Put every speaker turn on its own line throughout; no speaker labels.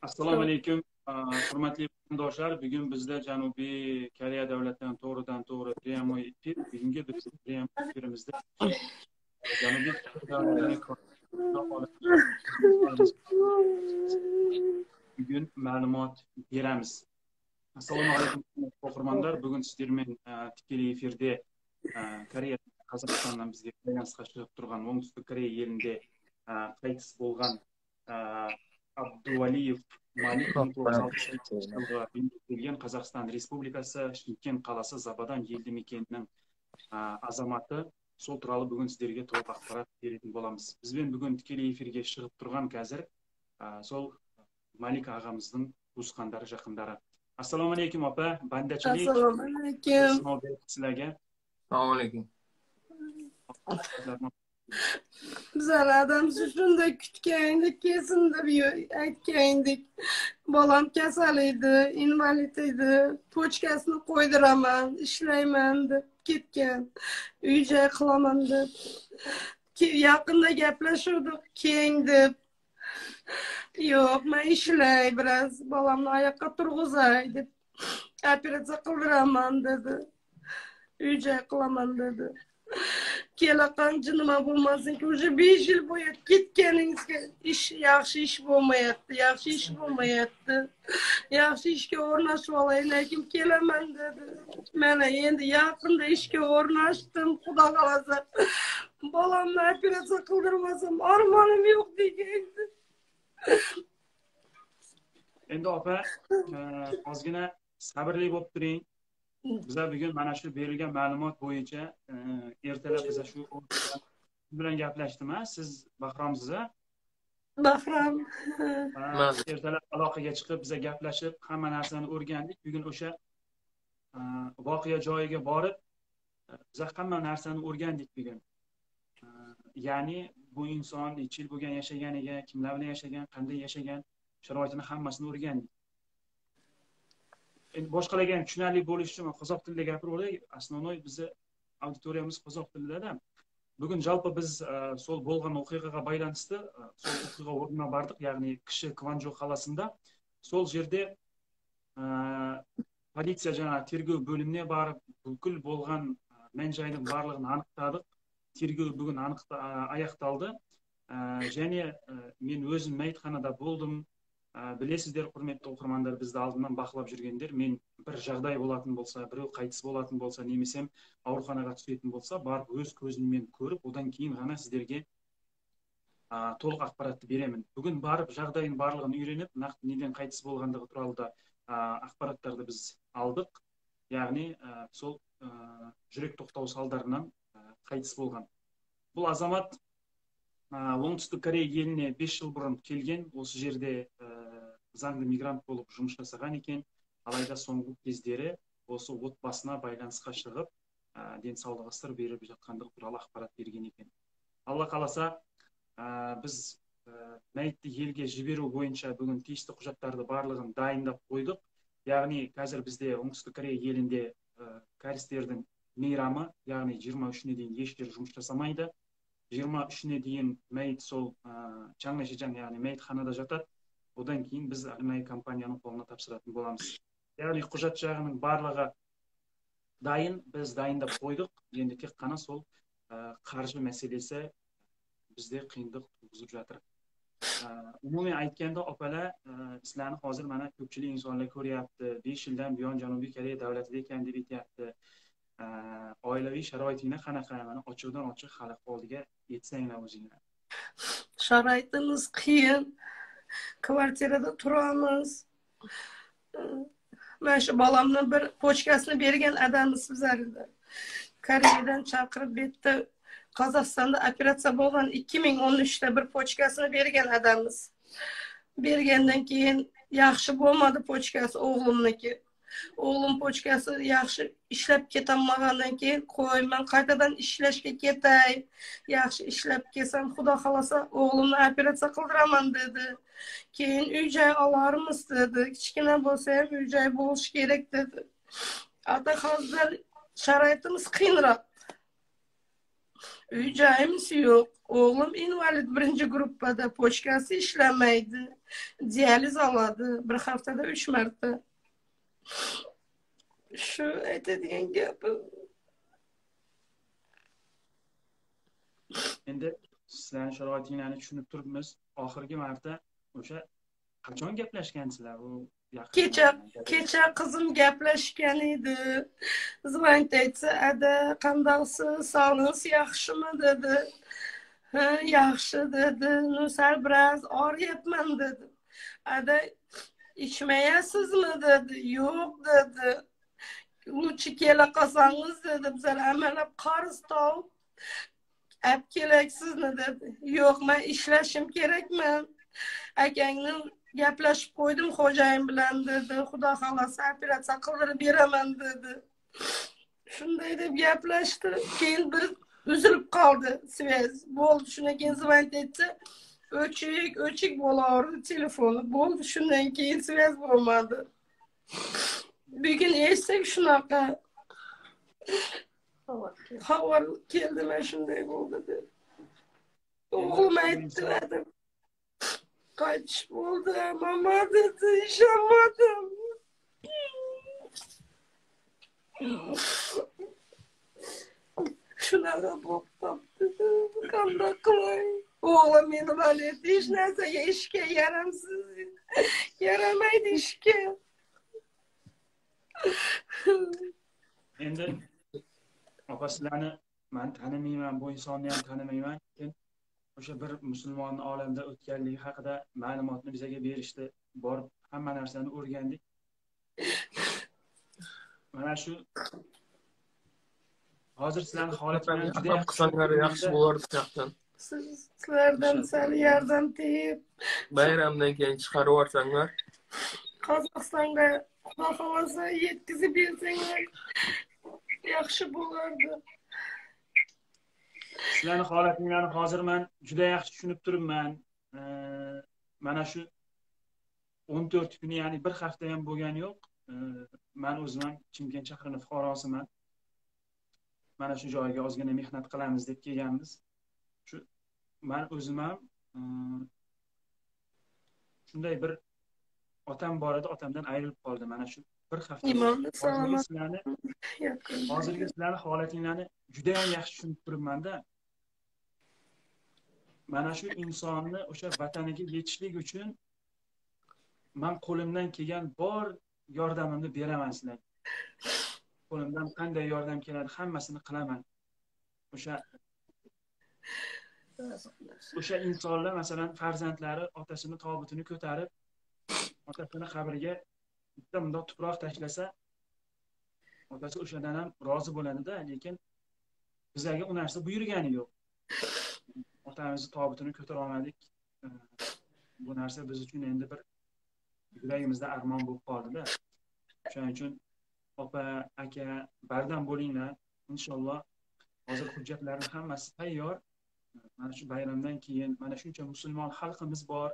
Assalomu alaykum, hurmatli vatandoshlar. Bugun bizda Janubiy Koreya davlatidan to'g'ridan-to'g'ri prямой efir. Bugungi biz prямой efirimizda Janubiy Koreya davlatining bugun ma'lumot beramiz. Assalomu alaykum o'qirmonlar. Bugun sizlar bilan tikeli efirda Koreya Qozog'istondan bizga байланысқа chiqib turgan Oңтүстік Koreya elinde qaytis bo'lgan Abduvaliyev Malik 1968 жылға келген Қазақстан Республикасы Шымкент қаласы Забадан елді мекенінің азаматы. Сол туралы бүгін сіздерге толық ақпарат беретін боламыз. Бізбен бүгін тікелей эфирге шығып тұрған қазір сол Малик ағамыздың туысқандары, жақындары. Assalomu alaykum opa, bandachilik.
Assalomu alaykum.
Sizlarga.
Assalomu alaykum.
Bizlar adamsiz shunday kutgandik, kesin deb aytgandik. Bolam kasal edi, invalid edi. Pochkasini qo'ydiraman, ishlayman deb ketgan. Uy-joy qilaman deb. Yaqinda gaplashuvdik, keng deb. Yo'q, men ishlay, biraz bolamni oyoqqa turg'izay deb. Operatsiya qildiraman dedi. Uy-joy qilaman dedi. Kelaqan jinima bo'lmasin ki, уже 5 yil bo'yi ketganingizga yaxshi ish bo'lmayapti, yaxshi ish bo'lmayapti. Yaxshi ishga o'rnashib olay, lekin kelaman dedi. Mana endi yaqinda ishga o'rnashdim, Xudo xolasa. Bolamni operatsiya qildirmasam armonim yo'q degandi.
Endi opa, ozgina sabrli bo'lib turing. Bize bugün mana shu berilgan ma'lumot bo'yicha ertalab biza shu bilan gaplashdim. Siz Bahromsiz?
Bahrom.
Ertalab aloqaga chiqib biza gaplashib hamma narsani o'rgandik. Bugun o'sha voqea joyiga borib biza hamma narsani o'rgandik bugun. Ya'ni bu inson necha yil bo'lgan yashaganiga, kimlar bilan yashagan, qanday yashagan, sharoitini hammasini o'rgandik. Boshqalarga ham tushunarli bo'lishi uchun qozoq tilida gapirib o'ray. Основной bizni auditoriyamiz qozoq tilida. Bugun jalpa biz sol bo'lgan voqeaga байланысты sol voqea o'rnina bordik, ya'ni kishi Kvanjo qalasida. Sol yerda politsiya jana tergov bo'limine borib, бүкіл bo'lgan men-joyning barlig'ini aniqladik. Tergov bugun аяқталды. Және men o'zim mayitxonada bo'ldim. Білесіздер, құрметті оқырмандар, бізді алдынан бақылап жүргендер, мен бір жағдай болатын болса, біреу қайтыс болатын болса, немесем ауруханаға түсетін болса, барып өз көзіммен көріп, одан кейін ғана сіздерге толық ақпаратты беремін. Бүгін барып жағдайын барлығын үйреніп, нақты неден қайтыс болғандығы туралы да ақпараттарды біз алдық. Яғни сол жүрек тоқтау салдарынан қайтыс болған. Бұл азамат Оңтүстік Корея еліне 5 жыл бұрын келген, осы жерде заңды мигрант болып жұмыс жасаған екен. Алайда соңғы кездері осы отбасына байланысқа шығып, денсаулығы сыр беріп жатқандығы туралы ақпарат берген екен. Алла қаласа, біз мәйітті елге жіберу бойынша бүгін тиісті құжаттарды барлығын дайындап қойдық. Яғни қазір бізде Оңтүстік Корея елінде кәрістердің мейрамы, яғни 23-не дейін ешкім жұмыс жасамайды. 23-не дейін мәйіт сол Чаңнашижан, яғни мәйітханада жатады. Одан кейін біз арнайы компанияның қолына тапсыратын боламыз. Яғни құжат жағының барлығы дайын, біз дайындап қойдық. Енді тек қана сол қаржы мәселесі бізде қиындық туғызып жатыр. Umumiy aytganda opalar, sizlarni hozir mana ko'pchilik insonlar ko'ryapti. 5 yildan buyon Janubiy Koreya davlatida ekan deb aytyapti. Oilaviy sharoitinglar qanaqa? Mana ochiqdan ochiq xalq oldiga yetsanglar o'zinglar.
Sharoitimiz qiyin. Kvartirada turamiz. Men shu bolamni bir pochkasini bergan adamimiz bizlarda. Koreyadan chaqirib betdi. Qozog'istonda operatsiya bo'lgan 2013da bir pochkasini bergan adamimiz. Bergandan keyin yaxshi bo'lmadi pochkasi, o'g'limniki. O'g'lim pochkasi yaxshi ishlab ketolmagandan keyin qo'y, men qaytadan ishlashga ketay. Yaxshi ishlab kelsam, Xudo xolasa o'g'limni operatsiya qildiraman dedi. Keyin uy-joy olarmiz dedi. Kichkina bo'lsa ham uy-joy bo'lishi kerak dedi. Ata hozir sharoitimiz qiyinroq. Uy-joyimiz yo'q. Oğlum invalid birinci gruppada poçkası işlemeydi. Diyaliz aladı. Bir haftada 3 marta. Şu aytadigan gapim.
Endi sizlarning sharoitinglarni tushunib turibmiz. Oxirgi marta o'sha qachon gaplashgansizlar u
Kecha
yaqinlar?
kecha qizim gaplashgan edi. Zvonit aytsa, "Ada, qandaqsiz? Sog'lig'ingiz yaxshimi?" dedi. "Ha, yaxshi" dedi. "Nu sal biroz og'riyapman" dedi. "Ada, ichmayapsizmi?" dedi. "Yo'q" dedi. "Lutchi kela qolsangiz" dedi. "Bizlar amalab qarz topib olib kelak sizni" dedi. "Yo'q, men ishlashim kerakman. Akangni gaplashib qo'ydim xo'jayin bilan" dedi. "Xudo xolasa operatsiya qildirib beraman" dedi. Shunday deb gaplashdi. Keyin bir uzilib qoldi svязь. Bo'ldi, shundan keyin zvonit etsa, o'chik bo'laverdi telefoni. Bo'ldi, shundan keyin svязь bo'lmadi. Bugun eshitsak shunaqa xabar keldi, mana shunday bo'ldi deb. O'g'lim aytdi, "Adam, qaytish bo'ldi, mama" dedi. "Ishonmadim." Shunaqa bo'lib qolibdi. Qanday qilay? O'g'lim invalid, hech narsaga ishga yaramsiz. Yaramaydi ishga.
Endi opa sizlarni men tanimayman, bu insonni ham tanimayman. Lekin o'sha bir musulmon olamda o'tganligi haqida ma'lumotni bizga berishdi. Borib hamma narsani o'rgandik. Mana shu hozir sizlarning holatingiz juda yaxshi
qilsanlar yaxshi bo'lardi taxtdan.
Sizlardan sal yordam tegib,
Bayramdan keyin chiqarib yuborsanglar,
Qozog'istonga xudo xolasa yetkazib bersanglar yaxshi bo'lardi.
sizlarning holatinglarni hozir men juda yaxshi tushunib turibman. Mana shu 14 kuni, ya'ni bir hafta ham bo'lgani yo'q. Men o'zim ham Chimkent shahrining fuqarosiman. Mana shu joyga ozgina mehnat qilamiz deb kelganmiz. Shu men o'zim ham shunday bir otam bor edi, otamdan ayrilib qoldi. Mana shu bir hafta.
Imonni salomat.
Hozirgi sizlarning holatinglarni juda ham yaxshi tushunib turibman-da. Mana shu insonni o'sha vataniga yetishlik uchun men qo'limdan kelgan bor yordamimni beraman sizlarga. Qo'limdan qanday yordam keladi, hammasini qilaman. O'sha insonlar masalan farzandlari otasini tobutini ko'tarib, otasini qabriga bitta bundoq tuproq tashlasa, otasi o'shadan ham rozi bo'ladi-da, lekin bizlarga u narsa buyurgani yo'q. Otamizni tobutini ko'tara olmadik. Bu narsa biz uchun endi bir yuragimizda armon bo'lib qoldi-da. Shuning uchun opa, aka, bardam bo'linglar. Inshaalloh hozir hujjatlarning hammasi tayyor. Mana shu bayramdan keyin mana shuncha musulmon xalqimiz bor.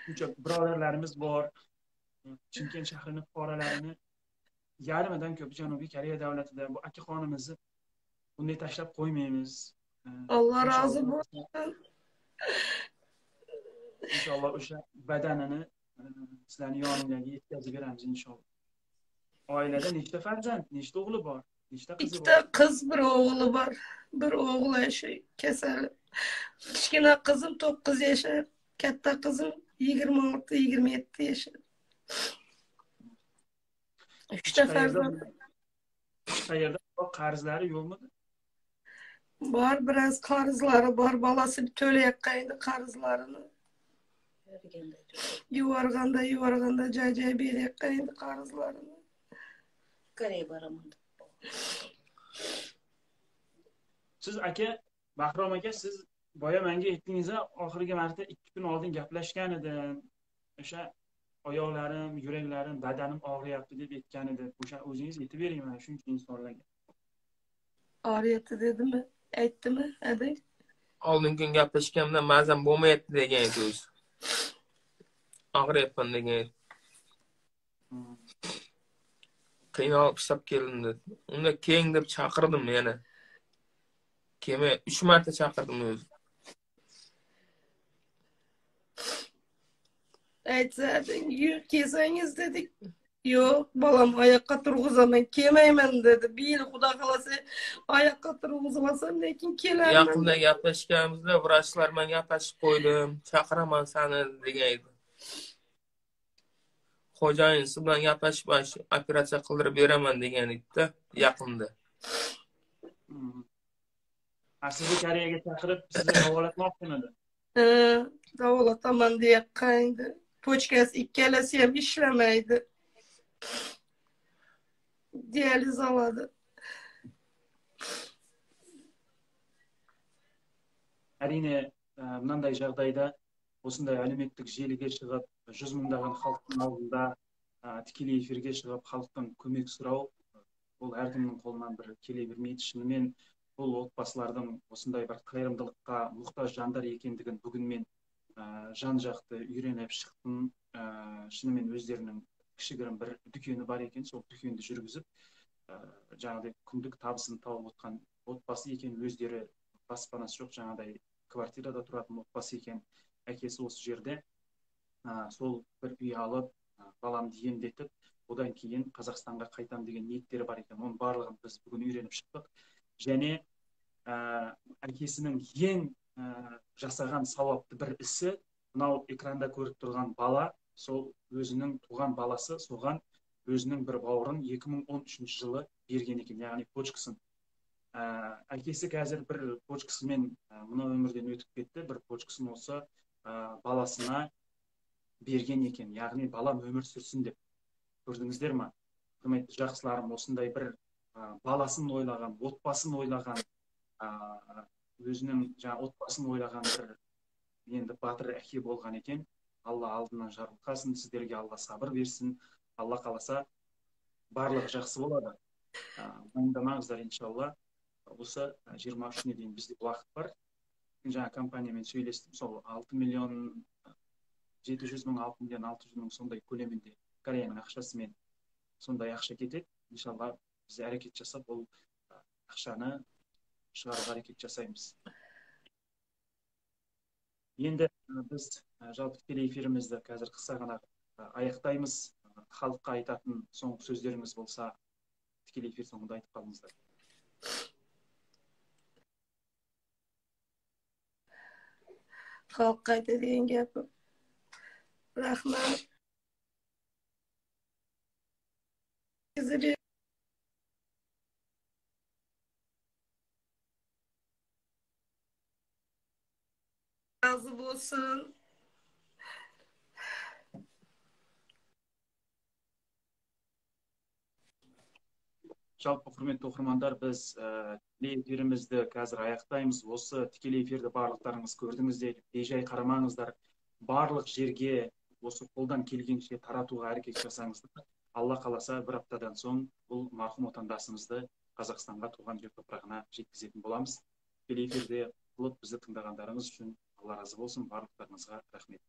Shuncha birodarlarimiz bor. Chimkent shahrining fuqarolarini yarmidan ko'p Janubiy Koreya davlatida bu akaxonimizni bunday tashlab qo'ymaymiz.
Alloh rozi bo'lsin.
Inshaalloh o'sha badanini sizlarning yoningizga yetkazib beramiz inshaalloh. Oilada nechta farzand, nechta o'g'li bor? Nechta qizi bor?
Ikkita qiz, bir o'g'li bor. Bir o'g'li shu kasal. Kichkina qizim 9 yashar, katta qizim 26-27 yashar. 3ta farzand.
Qayerda qarzlari yo'qmi?
Bor, biroz qarzlari bor. Bolasi to'layotgandi qarzlarini. Yuvarganda joy berayotgandi qarzlarini.
Koreya boraman.
Siz aka, Bahrom aka, siz boya menga aytdingiz, oxirgi marta 2 kun oldin gaplashgan edim. O'sha oyoqlarim, yuraklarim, badanim og'riyapti deb aytgan edi. O'sha o'zingiz aytib bering mana shuncha insonlarga.
Og'riyapti dedimi? Aytdimi? Adi?
oldingi kun gaplashganimda ma'zam bo'lmayapti degan edi o'zi. Og'riyapman degan edi. Qiynalib ishlab keldim dedi. Unda keng deb chaqirdim yana. Keme 3 marta çakırdım özüm.
Aytsaydın, yük keseniz dedik. Yok, balam ayakka turguzaman kemeymen dedi. Bir Xuda kalasa ayakka turguzmasam lekin kelermen
Yakında
dedi.
yaplaşkanımızda vraçlarla yaplaşıp koydum. Çakıraman sana degeydi. Hocayınsı bilen yaplaşıp operatsiya kıldırıp veremen degen idi yakında.
Sizi kariyerga chaqirib, sizni davolatmoqchimidi?
Davolataman diye kaydı. Poçkası ikkalasi ham ishlamaydi. Diyaliz oladi.
Әрине, мынандай жағдайда осындай әлеуметтік желіге шығып, 100 мыңдаған халықтың алдында тікелей эфирге шығып, халықтан көмек сұрау, бұл әркімнің қолынан бір келе бермейді. Шынымен бұл отбасылардың осындай бір қайырымдылыққа мұқтаж жандар екендігін бүгін мен жан жақты үйреніп шықтым. Шынымен өздерінің кішігірім бір дүкені бар екен, сол дүкенді жүргізіп, жаңағыдай күндік табысын тауып отқан отбасы екен, өздері баспанасы жоқ, жаңағыдай квартирада тұратын отбасы екен. Әкесі осы жерде сол бір үй алып, баламды емдетіп, одан кейін Қазақстанға қайтам деген ниеттері бар екен. Оның барлығын біз бүгін үйреніп шықтық. Және әкесінің ең жасаған сауапты бір ісі, мынау экранда көріп тұрған бала, сол өзінің туған баласы соған өзінің бір бауырын 2013 жылы берген екен, яғни почкасын. Әкесі қазір бір почкасымен мына өмірден өтіп кетті, бір почкасын осы баласына берген екен, яғни балам өмір сүрсін деп. Көрдіңіздер ма? Құрметті жақсыларым, осындай бір баласын ойлаған, отбасын ойлаған, өзінің отбасын ойлаған бір енді батыр әке болған екен. Алла алдынан жарылқасын, сіздерге Алла сабыр берсін. Алла қаласа барлығы жақсы болады. Дайындамаңыздар иншалла. Осы 23-не дейін бізде уақыт бар. Жаңа компаниямен сөйлестім, сол 6 миллион 700 мың, 6 миллион 600 мың сондай көлемінде Кореяның ақшасымен сондай ақша кетеді. Иншалла біз әрекет жасап, ол ақшаны шығаруға әрекет жасаймыз. Енді біз жалпы тікелей эфирімізді қазір қысқа ғана аяқтаймыз. Халыққа айтатын соңғы сөздеріңіз болса, тікелей эфир соңында айтып қалыңыздар.
Халыққа айта деген гапым. Рахмат. Razı olsun.
Жалпы құрметті оқырмандар, біз тікелей эфирімізді қазір аяқтаймыз. Осы тікелей эфирді барлықтарыңыз көрдіңіздер, бейжай қарамаңыздар. Барлық жерге осы қолдан келгенше таратуға әрекет жасаңыздар. Алла қаласа бір аптадан соң бұл марқұм отандасымызды Қазақстанға, туған жер топырағына жеткізетін боламыз. Тікелей эфирде болып бізді тыңдағандарыңыз үшін Алла разы болсын. Барлықтарыңызға рахмет.